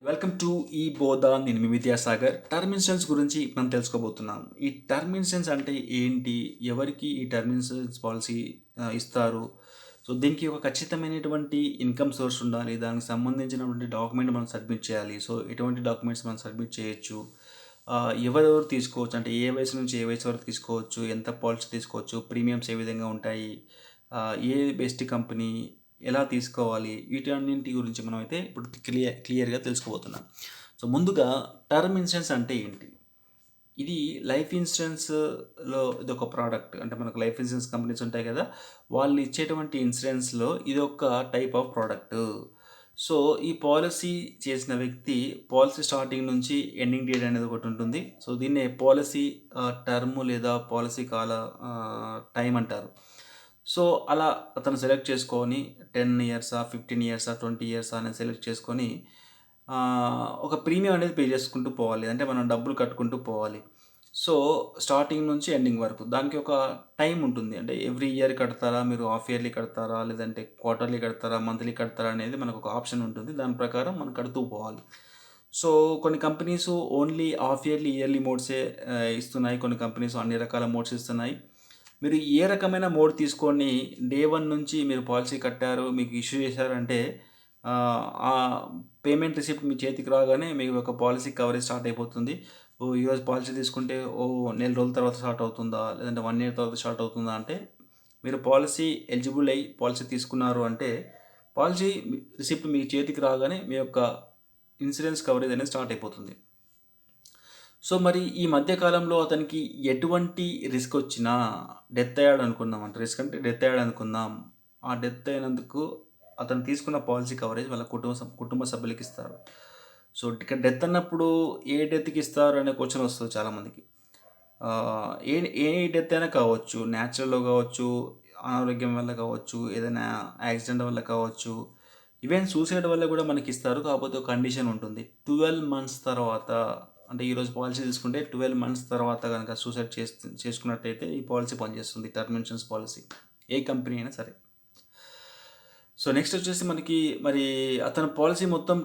Welcome to ఈ బోధ. నేను మీ విద్యాసాగర్. టర్మ్ ఇన్సూరెన్స్ గురించి మనం తెలుసుకోబోతున్నాం. ఈ టర్మ్ ఇన్సూరెన్స్ అంటే ఏంటి? ఎవరికి ఈ టర్మ్ ఇన్సూరెన్స్ పాలసీ ఇస్తారు? సో, దీనికి ఒక ఖచ్చితమైనటువంటి ఇన్‌కమ్ సోర్స్ ఉండాలి. దానికి సంబంధించినటువంటి డాక్యుమెంట్ మనం సబ్మిట్ చేయాలి. సో, ఎటువంటి డాక్యుమెంట్స్ మనం సబ్మిట్ చేయొచ్చు? ఎవరెవరు తీసుకోవచ్చు? అంటే ఏ వయసు నుంచి ఏ వయసు వరకు తీసుకోవచ్చు? ఎంత పాలిసీ తీసుకోవచ్చు? ప్రీమియమ్స్ ఏ విధంగా ఉంటాయి? ఏ బెస్ట్ కంపెనీ? ఎలా తీసుకోవాలి? వీటన్నింటి గురించి మనమైతే ఇప్పుడు క్లియర్‌గా తెలుసుకోబోతున్నాం. సో, ముందుగా టర్మ్ ఇన్సూరెన్స్ అంటే ఏంటి? ఇది లైఫ్ ఇన్సూరెన్స్‌లో ఇదొక ప్రోడక్ట్. అంటే మనకు లైఫ్ ఇన్సూరెన్స్ కంపెనీస్ ఉంటాయి కదా! వాళ్ళు ఇచ్చేటువంటి ఇన్సూరెన్స్‌లో ఇదొక టైప్ ఆఫ్ ప్రోడక్ట్. సో, ఈ పాలిసీ చేసిన వ్యక్తి పాలిసీ స్టార్టింగ్ నుంచి ఎండింగ్ డేట్ అనేది ఒకటుంటుంది. సో, దీన్నే పాలిసీ టర్మ్ లేదా పాలిసీ కాల టైమ్ అంటారు. సో, అలా అతను సెలెక్ట్ చేసుకొని 10 ఇయర్సా, 15 ఇయర్సా, 20 ఇయర్సా అనేది సెలెక్ట్ చేసుకొని ఒక ప్రీమియం అనేది పే చేసుకుంటూ పోవాలి. అంటే మనం డబ్బులు కట్టుకుంటూ పోవాలి. సో, స్టార్టింగ్ నుంచి ఎండింగ్ వరకు. దానికి ఒక టైమ్ ఉంటుంది. అంటే ఎవ్రీ ఇయర్ కడతారా? మీరు హాఫ్ ఇయర్లీ కడతారా? లేదంటే క్వార్టర్లీ కడతారా? మంత్లీ కడతారా? అనేది మనకు ఒక ఆప్షన్ ఉంటుంది. దాని ప్రకారం మనం కడుతూ పోవాలి. సో, కొన్ని companies only half yearly, yearly మోడ్సే ఇస్తున్నాయి. కొన్ని కంపెనీస్ అన్ని రకాల మోడ్స్ ఇస్తున్నాయి. మీరు ఏ రకమైన మోడ్ తీసుకొని డే 1 నుంచి మీరు పాలిసీ కట్టారు, మీకు ఇష్యూ చేశారంటే ఆ పేమెంట్ రిసిప్ట్ మీ చేతికి రాగానే మీకు ఒక పాలిసీ కవరేజ్ స్టార్ట్ అయిపోతుంది. ఓహ్! ఈరోజు పాలిసీ తీసుకుంటే నెల రోజుల తర్వాత స్టార్ట్ అవుతుందా? లేదంటే 1 ఇయర్ తర్వాత స్టార్ట్ అవుతుందా? అంటే మీరు పాలిసీ ఎలిజిబుల్ అయ్యి పాలిసీ తీసుకున్నారు అంటే పాలిసీ రిసిప్ట్ మీ చేతికి రాగానే మీ యొక్క ఇన్సూరెన్స్ కవరేజ్ అనేది స్టార్ట్ అయిపోతుంది. సో, మరి ఈ మధ్య కాలంలో అతనికి ఎటువంటి రిస్క్ వచ్చినా డెత్ అయ్యాడనుకుందాం. అంటే రిస్క్ అంటే డెత్ అయ్యాడనుకుందాం. ఆ డెత్ అయినందుకు అతను తీసుకున్న పాలిసీ కవరేజ్ వాళ్ళ కుటుంబ సభ్యులకి ఇస్తారు. సో, ఇక్కడ డెత్ అన్నప్పుడు ఏ డెత్‌కి ఇస్తారు అనే క్వెషన్ వస్తది చాలామందికి. ఏ ఏ డెత్ అయినా కావచ్చు. న్యాచురల్‌లో కావచ్చు, అనారోగ్యం వల్ల కావచ్చు, ఏదైనా యాక్సిడెంట్ వల్ల కావచ్చు. ఈవెన్ సూసైడ్ వల్ల కూడా మనకిస్తారు. కాకపోతే ఒక కండిషన్ ఉంటుంది. 12 మంత్స్ తర్వాత అంటే ఈరోజు పాలిసీ తీసుకుంటే 12 మంత్స్ తర్వాత గనక సూసైడ్ చేసుకున్నట్టయితే ఈ పాలిసీ పనిచేస్తుంది. Term insurance policy. ఏ కంపెనీ అయినా సరే. సో, నెక్స్ట్ వచ్చేసి మనకి మరి అతని పాలిసీ మొత్తం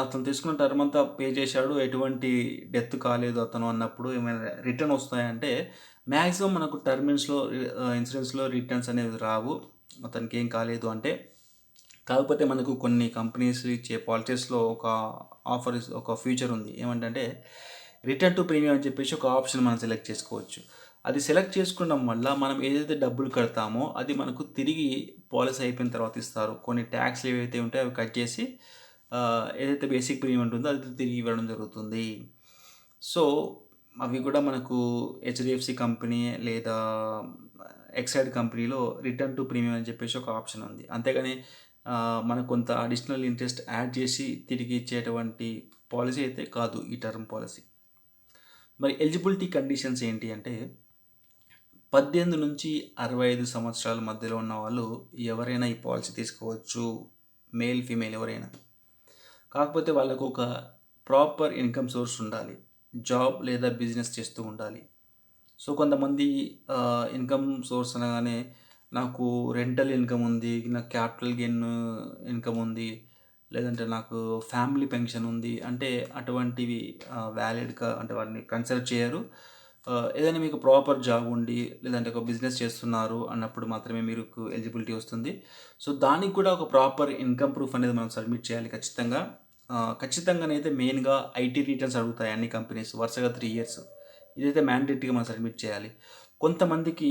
అతను తీసుకున్న టర్మ్ అంతా పే చేశాడు. ఎటువంటి డెత్ కాలేదు అతను అన్నప్పుడు ఏమైనా రిటర్న్ వస్తాయంటే మాక్సిమం మనకు ఇన్సూరెన్స్‌లో రిటర్న్స్ అనేవి రావు. అతనికి ఏం కాలేదు అంటే. కాకపోతే మనకు కొన్ని కంపెనీస్ ఇచ్చే పాలిసీస్‌లో ఒక ఫీచర్ ఉంది. ఏమంటంటే రిటర్న్ టు ప్రీమియం అని చెప్పేసి ఒక ఆప్షన్ మనం సెలెక్ట్ చేసుకోవచ్చు. అది సెలెక్ట్ చేసుకోవడం వల్ల మనం ఏదైతే డబ్బులు కడతామో అది మనకు తిరిగి పాలిసీ అయిపోయిన తర్వాత ఇస్తారు. కొన్ని ట్యాక్స్‌లు ఏవైతే ఉంటాయో అవి కట్ చేసి ఏదైతే బేసిక్ ప్రీమియం ఉంటుందో అది తిరిగి ఇవ్వడం జరుగుతుంది. సో, అవి కూడా మనకు హెచ్‌డీఎఫ్‌సీ కంపెనీ లేదా ఎక్సైడ్ కంపెనీలో రిటర్న్ టు ప్రీమియం అని చెప్పేసి ఒక ఆప్షన్ ఉంది. అంతేగాని మనకు కొంత అడిషనల్ ఇంట్రెస్ట్ యాడ్ చేసి తిరిగి ఇచ్చేటువంటి పాలిసీ అయితే కాదు ఈ టర్మ్ పాలిసీ. మరి ఎలిజిబిలిటీ కండిషన్స్ ఏంటి అంటే 18-65 సంవత్సరాల మధ్యలో ఉన్నవాళ్ళు ఎవరైనా ఈ పాలిసీ తీసుకోవచ్చు. మేల్, ఫీమేల్ ఎవరైనా. కాకపోతే వాళ్ళకు ఒక ప్రాపర్ ఇన్‌కమ్ సోర్స్ ఉండాలి. జాబ్ లేదా బిజినెస్ చేస్తూ ఉండాలి. సో, కొంతమంది ఇన్‌కమ్ సోర్స్ అనగానే నాకు రెంటల్ ఇన్‌కమ్ ఉంది. నాకు క్యాపిటల్ గెయిన్ ఇన్‌కమ్ ఉంది. లేదంటే నాకు ఫ్యామిలీ పెన్షన్ ఉంది. అంటే అటువంటివి వాలిడ్‌గా అంటే వాటిని కన్సిడర్ చేయరు. ఏదైనా మీకు ప్రాపర్ జాబ్ ఉండి, లేదంటే ఒక బిజినెస్ చేస్తున్నారు అన్నప్పుడు మాత్రమే మీకు ఎలిజిబిలిటీ వస్తుంది. సో, దానికి కూడా ఒక ప్రాపర్ ఇన్‌కమ్ ప్రూఫ్ అనేది మనం సబ్మిట్ చేయాలి ఖచ్చితంగా. ఖచ్చితంగానైతే మెయిన్‌గా ఐటీ రిటర్న్స్ అడుగుతాయి అన్ని కంపెనీస్ వరుసగా 3 ఇయర్స్. ఇదైతే మ్యాండేటరీగా మనం సబ్మిట్ చేయాలి. కొంతమందికి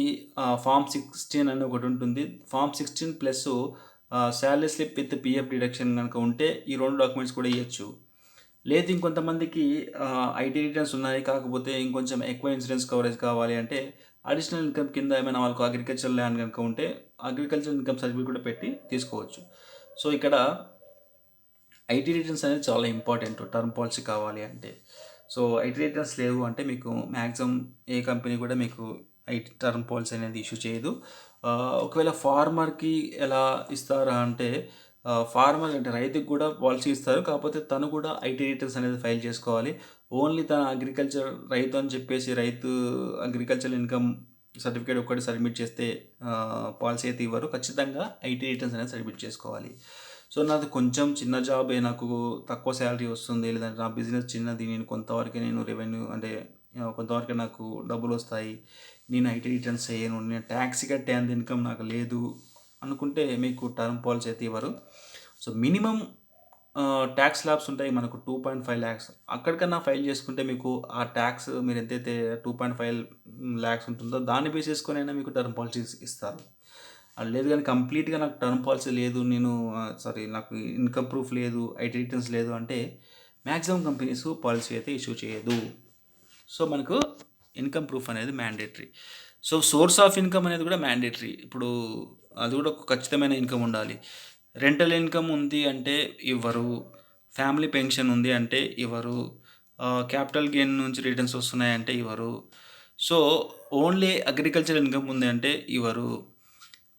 ఫార్మ్ 16 అని ఒకటుంటుంది. Form 16 plus salary slip with PF deduction గనుక ఉంటే ఈ 2 డాక్యుమెంట్స్ కూడా ఇయ్యొచ్చు. లేదు ఇంకొంతమందికి ఐటీ రిటర్న్స్ ఉన్నాయి. కాకపోతే ఇంకొంచెం ఎక్కువ ఇన్సూరెన్స్ కవరేజ్ కావాలి అంటే అడిషనల్ ఇన్‌కమ్ కింద ఏమైనా వాళ్ళకు అగ్రికల్చర్ ల్యాండ్ గనుక ఉంటే అగ్రికల్చర్ ఇన్‌కమ్ సర్టిఫికేట్ కూడా పెట్టి తీసుకోవచ్చు. సో, ఇక్కడ ఐటీ రిటర్న్స్ అనేది చాలా ఇంపార్టెంట్ టర్మ్ పాలిసీ కావాలి అంటే. సో, ఐటీ రిటర్న్స్ లేవు అంటే మీకు మాక్సిమం ఏ కంపెనీ కూడా మీకు ఐటీ టర్మ్ పాలిసీ అనేది ఇష్యూ చేయదు. ఒకవేళ ఫార్మర్‌కి ఎలా ఇస్తారా అంటే ఫార్మర్ అంటే రైతుకి కూడా పాలిసీ ఇస్తారు. కాకపోతే తను కూడా ఐటీ రిటర్న్స్ అనేది ఫైల్ చేసుకోవాలి. ఓన్లీ తన రైతు అని చెప్పేసి అగ్రికల్చర్ ఇన్‌కమ్ సర్టిఫికేట్ ఒక్కటి సబ్మిట్ చేస్తే పాలిసీ అయితే ఇవ్వరు. ఖచ్చితంగా ఐటీ రిటర్న్స్ అనేది సబ్మిట్ చేసుకోవాలి. సో నాది కొంచెం చిన్న జాబే, నాకు తక్కువ శాలరీ వస్తుంది, లేదంటే నా బిజినెస్ చిన్నది, నేను కొంతవరకే నేను రెవెన్యూ అంటే కొంతవరకే నాకు డబ్బులు వస్తాయి, నేను ఐటీ రిటర్న్స్ చేయను, నేను ట్యాక్స్ కట్టే అంత ఇన్కమ్ నాకు లేదు అనుకుంటే మీకు టర్మ్ పాలసీ అయితే ఇవ్వరు. సో మినిమం ట్యాక్స్ స్లాబ్స్ ఉంటాయి మనకు 2.5 lakhs, అక్కడికన్నా ఫైల్ చేసుకుంటే మీకు ఆ ట్యాక్స్ మీరు ఎంతైతే 2.5 lakhs ఉంటుందో దాన్ని బేస్ చేసుకొని అయినా మీకు టర్మ్ పాలసీస్ ఇస్తారు. అది లేదు కానీ కంప్లీట్గా నాకు టర్మ్ పాలసీ లేదు, నేను సారీ నాకు ఇన్కమ్ ప్రూఫ్ లేదు, ఐటీ రిటర్న్స్ లేదు అంటే మ్యాక్సిమం కంపెనీస్ పాలసీ అయితే ఇష్యూ చేయదు. సో మనకు ఇన్కమ్ ప్రూఫ్ అనేది mandatory. So source of income అనేది కూడా మ్యాండేటరీ. ఇప్పుడు అది కూడా ఒక ఖచ్చితమైన ఇన్కమ్ ఉండాలి. రెంటల్ ఇన్కమ్ ఉంది అంటే ఇవ్వరు, ఫ్యామిలీ పెన్షన్ ఉంది అంటే ఇవ్వరు, క్యాపిటల్ గెయిన్ నుంచి రిటర్న్స్ వస్తున్నాయంటే ఇవ్వరు. సో ఓన్లీ అగ్రికల్చర్ ఇన్కమ్ ఉంది అంటే ఇవ్వరు.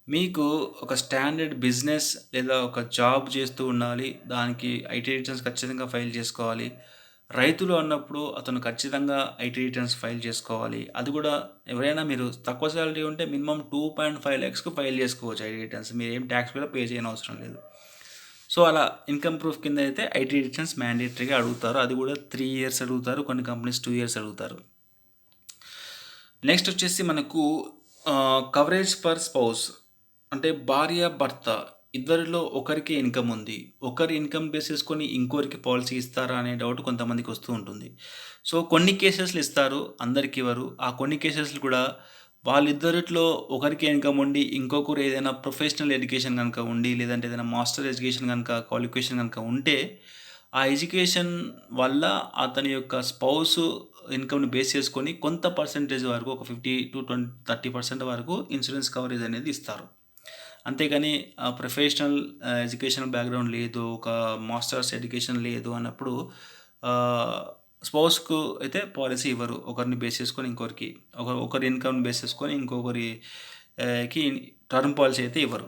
మీకు ఒక స్టాండర్డ్ బిజినెస్ లేదా ఒక జాబ్ చేస్తూ ఉండాలి, దానికి ఐటీ రిటర్న్స్ ఖచ్చితంగా ఫైల్ చేసుకోవాలి. రైతులు అన్నప్పుడు అతను ఖచ్చితంగా ఐటీ రిటర్న్స్ ఫైల్ చేసుకోవాలి. అది కూడా ఎవరైనా మీరు తక్కువ శాలరీ ఉంటే మినిమం 2.5 lakhsకు ఫైల్ చేసుకోవచ్చు ఐటీ రిటర్న్స్, మీరు ఏం ట్యాక్స్ కూడా పే చేయని అవసరం లేదు. సో అలా ఇన్కమ్ ప్రూఫ్ కింద అయితే ఐటీ రిటర్న్స్ మ్యాండేటరీగా అడుగుతారు. అది కూడా 3 years అడుగుతారు, కొన్ని కంపెనీస్ 2 years అడుగుతారు. నెక్స్ట్ వచ్చేసి మనకు కవరేజ్ ఫర్ స్పౌస్, అంటే భార్య భర్త ఇద్దరిలో ఒకరికి ఇన్కమ్ ఉంది, ఒకరి ఇన్కమ్ బేస్ చేసుకొని ఇంకొకరికి పాలసీ ఇస్తారా అనే డౌట్ కొంతమందికి వస్తూ ఉంటుంది. సో కొన్ని కేసెస్లు ఇస్తారు, అందరికి ఇవ్వరు. ఆ కొన్ని కేసెస్లు కూడా వాళ్ళిద్దరిలో ఒకరికి ఇన్కమ్ ఉండి ఇంకొకరు ఏదైనా ప్రొఫెషనల్ ఎడ్యుకేషన్ కనుక ఉండి, లేదంటే ఏదైనా మాస్టర్ ఎడ్యుకేషన్ కనుక క్వాలిఫికేషన్ కనుక ఉంటే ఆ ఎడ్యుకేషన్ వల్ల అతని యొక్క స్పౌస్ ఇన్కమ్ని బేస్ చేసుకొని కొంత పర్సెంటేజ్ వరకు, ఒక 50 to 30% వరకు ఇన్సూరెన్స్ కవరేజ్ అనేది ఇస్తారు. అంతేగాని ప్రొఫెషనల్ ఎడ్యుకేషనల్ బ్యాక్గ్రౌండ్ లేదు, ఒక మాస్టర్స్ ఎడ్యుకేషన్ లేదు అన్నప్పుడు స్పౌస్కు అయితే పాలసీ ఇవ్వరు. ఒకరిని బేస్ చేసుకొని ఇంకొకరికి, ఒకరి ఇన్కమ్ని బేస్ చేసుకొని ఇంకొకరికి టర్మ్ పాలసీ అయితే ఇవ్వరు.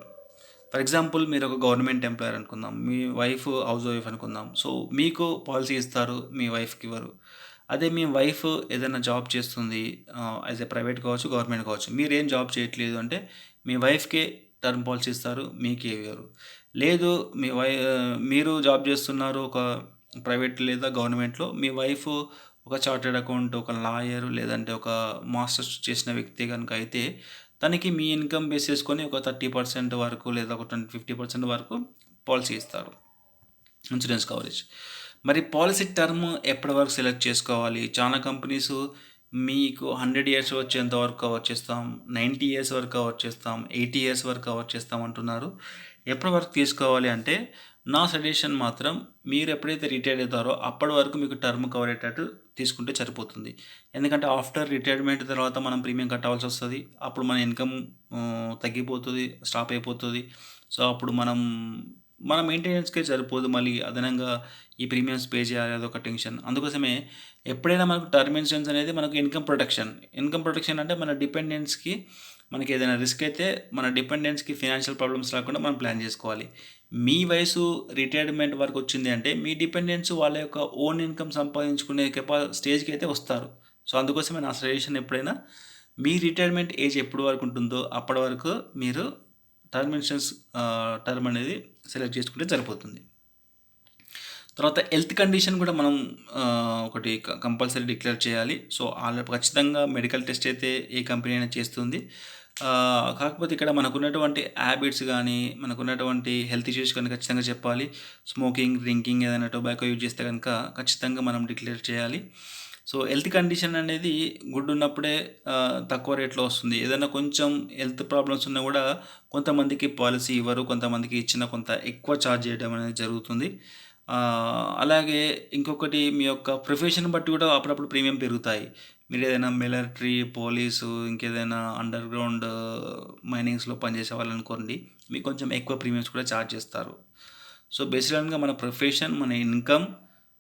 ఫర్ ఎగ్జాంపుల్ మీరు ఒక గవర్నమెంట్ ఎంప్లాయర్ అనుకుందాం, మీ వైఫ్ హౌస్ వైఫ్ అనుకుందాం. సో మీకు పాలసీ ఇస్తారు, మీ వైఫ్కి ఇవ్వరు. అదే మీ వైఫ్ ఏదైనా జాబ్ చేస్తుంది, యాజ్ ఏ ప్రైవేట్ కావచ్చు, గవర్నమెంట్ కావచ్చు, మీరేం జాబ్ చేయట్లేదు అంటే మీ వైఫ్కే టర్మ్ పాలసీ ఇస్తారు, మీకే ఇవ్వరు. లేదు మీరు జాబ్ చేస్తున్నారు ఒక ప్రైవేట్ లేదా గవర్నమెంట్లో, మీ వైఫ్ ఒక చార్టెడ్ అకౌంట్, ఒక లాయర్, లేదంటే ఒక మాస్టర్స్ చేసిన వ్యక్తి కనుక అయితే తనకి మీ ఇన్కమ్ బేస్ చేసుకొని ఒక 30% వరకు లేదా ఒక 50% వరకు పాలసీ ఇస్తారు, ఇన్సూరెన్స్ కవరేజ్. మరి పాలసీ టర్మ్ ఎప్పటి వరకు సెలెక్ట్ చేసుకోవాలి? చాలా కంపెనీస్ మీకు 100 years వచ్చేంత వరకు కవర్ చేస్తాం, 90 years వరకు కవర్ చేస్తాం, 80 years వరకు కవర్ చేస్తాం అంటున్నారు. ఎప్పటి వరకు తీసుకోవాలి అంటే నా సజెషన్ మాత్రం మీరు ఎప్పుడైతే రిటైర్ అవుతారో అప్పటి వరకు మీకు టర్మ్ కవర్ అయ్యేటట్టు తీసుకుంటే సరిపోతుంది. ఎందుకంటే ఆఫ్టర్ రిటైర్మెంట్ తర్వాత మనం ప్రీమియం కట్టవలసి వస్తుంది, అప్పుడు మన ఇన్కమ్ తగ్గిపోతుంది, స్టాప్ అయిపోతుంది. సో అప్పుడు మన మెయింటెనెన్స్కే సరిపోదు, మళ్ళీ అదనంగా ఈ ప్రీమియమ్స్ పే చేయాలి, అదొక టెన్షన్. అందుకోసమే ఎప్పుడైనా మనకు టర్మ్ ఇన్సూరెన్స్ అనేది మనకు ఇన్కమ్ ప్రొటెక్షన్ అంటే మన డిపెండెంట్స్కి మనకి ఏదైనా రిస్క్ అయితే మన డిపెండెంట్స్కి ఫినాన్షియల్ ప్రాబ్లమ్స్ రాకుండా మనం ప్లాన్ చేసుకోవాలి. మీ వయసు రిటైర్మెంట్ వరకు వచ్చింది అంటే మీ డిపెండెంట్స్ వాళ్ళ యొక్క ఓన్ ఇన్కమ్ సంపాదించుకునే స్టేజ్కి అయితే వస్తారు. సో అందుకోసమే నా సజెషన్ ఎప్పుడైనా మీ రిటైర్మెంట్ ఏజ్ ఎప్పుడు వరకు ఉంటుందో అప్పటి వరకు మీరు టర్మ్ ఇన్సూరెన్స్ టర్మ్ అనేది సెలెక్ట్ చేసుకుంటే సరిపోతుంది. తర్వాత హెల్త్ కండిషన్ కూడా మనం ఒకటి కంపల్సరీ డిక్లేర్ చేయాలి. సో ఖచ్చితంగా మెడికల్ టెస్ట్ అయితే ఏ కంపెనీ అయినా చేస్తుంది. కాకపోతే ఇక్కడ మనకున్నటువంటి హ్యాబిట్స్ కానీ, మనకున్నటువంటి హెల్త్ ఇష్యూస్ కానీ ఖచ్చితంగా చెప్పాలి. స్మోకింగ్, డ్రింకింగ్, ఏదైనా టొబాకో యూజ్ చేస్తే కనుక ఖచ్చితంగా మనం డిక్లేర్ చేయాలి. సో హెల్త్ కండిషన్ అనేది గుడ్ ఉన్నప్పుడే తక్కువ రేట్లో వస్తుంది. ఏదైనా కొంచెం హెల్త్ ప్రాబ్లమ్స్ ఉన్నా కూడా కొంతమందికి పాలసీ ఇవ్వరు, కొంతమందికి ఇచ్చిన కొంత ఎక్కువ ఛార్జ్ చేయడం అనేది జరుగుతుంది. అలాగే ఇంకొకటి మీ యొక్క ప్రొఫెషన్ బట్టి కూడా అప్పుడప్పుడు ప్రీమియం పెరుగుతాయి. మీరు ఏదైనా మిలిటరీ, పోలీసు, ఇంకేదైనా అండర్ గ్రౌండ్ మైనింగ్స్లో పనిచేసే వాళ్ళు అనుకోండి, మీకు కొంచెం ఎక్కువ ప్రీమియమ్స్ కూడా ఛార్జ్ చేస్తారు. సో బేసికల్గా మన ప్రొఫెషన్, మన ఇన్కమ్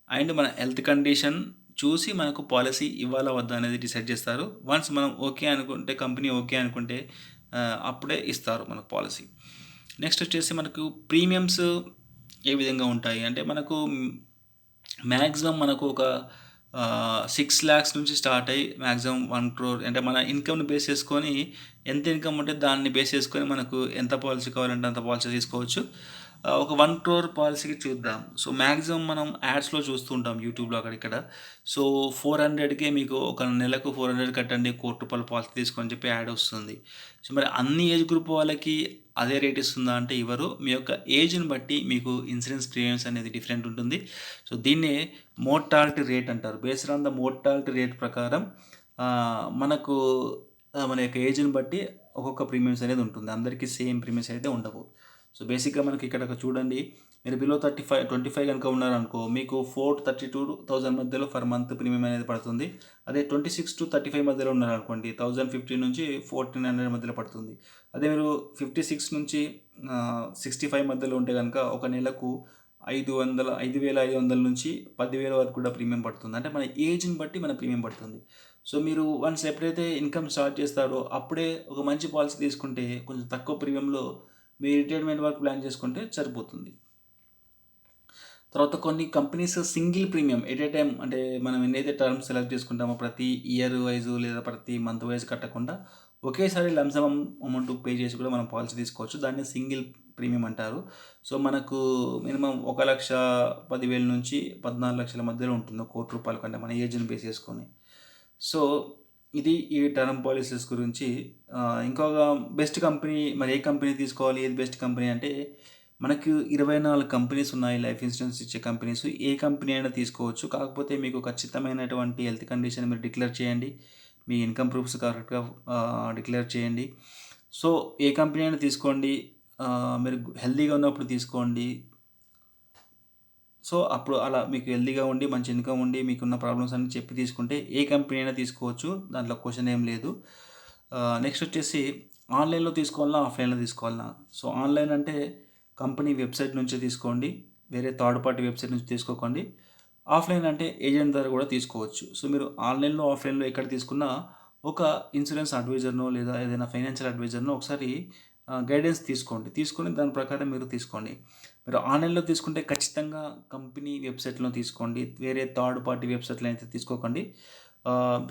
అండ్ మన హెల్త్ కండిషన్ చూసి మనకు పాలసీ ఇవ్వాలా వద్దా అనేది డిసైడ్ చేస్తారు. వన్స్ మనం ఓకే అనుకుంటే, కంపెనీ ఓకే అనుకుంటే అప్పుడే ఇస్తారు మనకు పాలసీ. నెక్స్ట్ వచ్చేసి మనకు ప్రీమియమ్స్ ఏ విధంగా ఉంటాయి అంటే మనకు మ్యాక్సిమం మనకు ఒక 6 lakhs నుంచి స్టార్ట్ అయ్యి మ్యాక్సిమం 1 crore, అంటే మన ఇన్కమ్ని బేస్ చేసుకొని ఎంత ఇన్కమ్ ఉంటే దాన్ని బేస్ చేసుకొని మనకు ఎంత పాలసీ కావాలంటే అంత పాలసీ తీసుకోవచ్చు. ఒక 1 crore పాలిసీకి చూద్దాం. సో, మాక్సిమం మనం యాడ్స్‌లో చూస్తూ ఉంటాం యూట్యూబ్‌లో అక్కడిక్కడ. సో, 400కే మీకు ఒక నెలకు 400 కట్టండి, ₹1,00,00,000 పాలసీ తీసుకో అని చెప్పి యాడ్ వస్తుంది. సో, మరి అన్ని ఏజ్ గ్రూప్ వాళ్ళకి అదే రేట్ ఇస్తుందా అంటే ఇవ్వరు. మీ యొక్క ఏజ్‌ని బట్టి మీకు ఇన్సూరెన్స్ ప్రీమియమ్స్ అనేది డిఫరెంట్ ఉంటుంది. సో, దీన్నే మోర్టాలిటీ రేట్ అంటారు. Based on the mortality rate ప్రకారం మనకు మన యొక్క ఏజ్‌ని బట్టి ఒక్కొక్క ప్రీమియమ్స్ అనేది ఉంటుంది. అందరికీ సేమ్ ప్రీమియమ్స్ అయితే ఉండవు. సో, బేసిక్‌గా మనకి ఇక్కడ చూడండి, మీరు బిలో 25 గనుక ఉన్నారనుకో, మీకు 432,000 మధ్యలో పర్ మంత్ ప్రీమియం అనేది పడుతుంది. అదే 26-35 మధ్యలో ఉన్నారనుకోండి, 1,050 నుంచి 1,400 మధ్యలో పడుతుంది. అదే మీరు 56 నుంచి 65 మధ్యలో ఉంటే గనుక ఒక నెలకు 5,500 నుంచి 10,000 వరకు కూడా ప్రీమియం పడుతుంది. అంటే మన ఏజ్‌ని బట్టి మన ప్రీమియం పడుతుంది. సో, మీరు వన్స్ ఎప్పుడైతే ఇన్‌కమ్ స్టార్ట్ చేస్తారో అప్పుడే ఒక మంచి పాలసీ తీసుకుంటే కొంచెం తక్కువ ప్రీమియంలో మీ రిటైర్మెంట్ వరకు ప్లాన్ చేసుకుంటే సరిపోతుంది. తర్వాత కొన్ని companies single premium at a time, అంటే మనం ఎన్నైతే టర్మ్స్ సెలెక్ట్ చేసుకుంటామో ప్రతి ఇయర్ వైజ్ లేదా ప్రతి మంత్ వైజ్ కట్టకుండా ఒకేసారి లంసమ్ అమౌంట్ పే చేసి కూడా మనం పాలసీ తీసుకోవచ్చు. దాన్ని సింగిల్ ప్రీమియం అంటారు. సో, మనకు మినిమం 1,10,000 నుంచి 14,00,000 మధ్యలో ఉంటుంది. ₹1,00,00,000 కంటే మన ఏజ్‌ని బేస్ చేసుకొని. సో, ఇది ఈ టర్మ్ పాలిసీస్ గురించి. ఇంకొక బెస్ట్ కంపెనీ, మరి ఏ కంపెనీ తీసుకోవాలి, ఏది బెస్ట్ కంపెనీ అంటే మనకు 24 కంపెనీస్ ఉన్నాయి లైఫ్ ఇన్సూరెన్స్ ఇచ్చే కంపెనీస్. ఏ కంపెనీ అయినా తీసుకోవచ్చు. కాకపోతే మీకు ఖచ్చితమైనటువంటి హెల్త్ కండిషన్ మీరు డిక్లేర్ చేయండి. మీ ఇన్‌కమ్ ప్రూఫ్స్ కరెక్ట్‌గా డిక్లేర్ చేయండి. సో, ఏ కంపెనీ అయినా తీసుకోండి. మీరు హెల్తీగా ఉన్నప్పుడు తీసుకోండి. సో, అప్పుడు అలా మీకు హెల్తీగా ఉండి, మంచి ఇన్‌కమ్ ఉండి, మీకున్న ప్రాబ్లమ్స్ అన్నీ చెప్పి తీసుకుంటే ఏ కంపెనీ అయినా తీసుకోవచ్చు. దాంట్లో క్వెషన్ ఏం లేదు. నెక్స్ట్ వచ్చేసి ఆన్‌లైన్‌లో తీసుకోవాలనా? ఆఫ్‌లైన్‌లో తీసుకోవాలనా? సో, ఆన్‌లైన్ అంటే కంపెనీ వెబ్‌సైట్ నుంచే తీసుకోండి. వేరే థర్డ్ పార్టీ వెబ్‌సైట్ నుంచి తీసుకోకండి. ఆఫ్‌లైన్ అంటే ఏజెంట్ ద్వారా కూడా తీసుకోవచ్చు. సో, మీరు ఆన్‌లైన్‌లో, ఆఫ్‌లైన్‌లో ఎక్కడ తీసుకున్నా ఒక ఇన్సూరెన్స్ అడ్వైజర్‌నో లేదా ఏదైనా ఫైనాన్షియల్ అడ్వైజర్‌నో ఒకసారి గైడెన్స్ తీసుకోండి. తీసుకొని దాని ప్రకారం మీరు తీసుకోండి. మీరు ఆన్‌లైన్‌లో తీసుకుంటే ఖచ్చితంగా కంపెనీ వెబ్‌సైట్‌లో తీసుకోండి. వేరే థర్డ్ పార్టీ వెబ్‌సైట్‌లో అయితే తీసుకోకండి.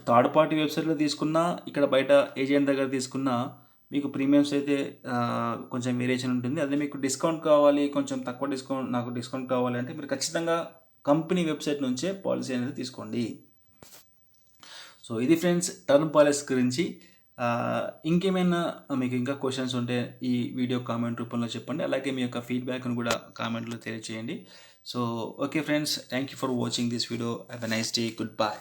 థర్డ్ పార్టీ వెబ్‌సైట్‌లో తీసుకున్నా, ఇక్కడ బయట ఏజెంట్ దగ్గర తీసుకున్నా మీకు ప్రీమియమ్స్ అయితే కొంచెం వేరియేషన్ ఉంటుంది. అదే మీకు డిస్కౌంట్ కావాలి, కొంచెం తక్కువ డిస్కౌంట్, నాకు డిస్కౌంట్ కావాలి అంటే మీరు ఖచ్చితంగా కంపెనీ వెబ్‌సైట్ నుంచే పాలసీ అనేది తీసుకోండి. సో, ఇది ఫ్రెండ్స్ టర్మ్ పాలిసీ గురించి. ఇంకేమైనా మీకు ఇంకా క్వెషన్స్ ఉంటే ఈ వీడియో కామెంట్ రూపంలో చెప్పండి. అలాగే మీ యొక్క ఫీడ్‌బ్యాక్‌ని కూడా కామెంట్‌లో తెలియజేయండి. So, okay friends, thank you for watching this video. Have a nice day. Good bye.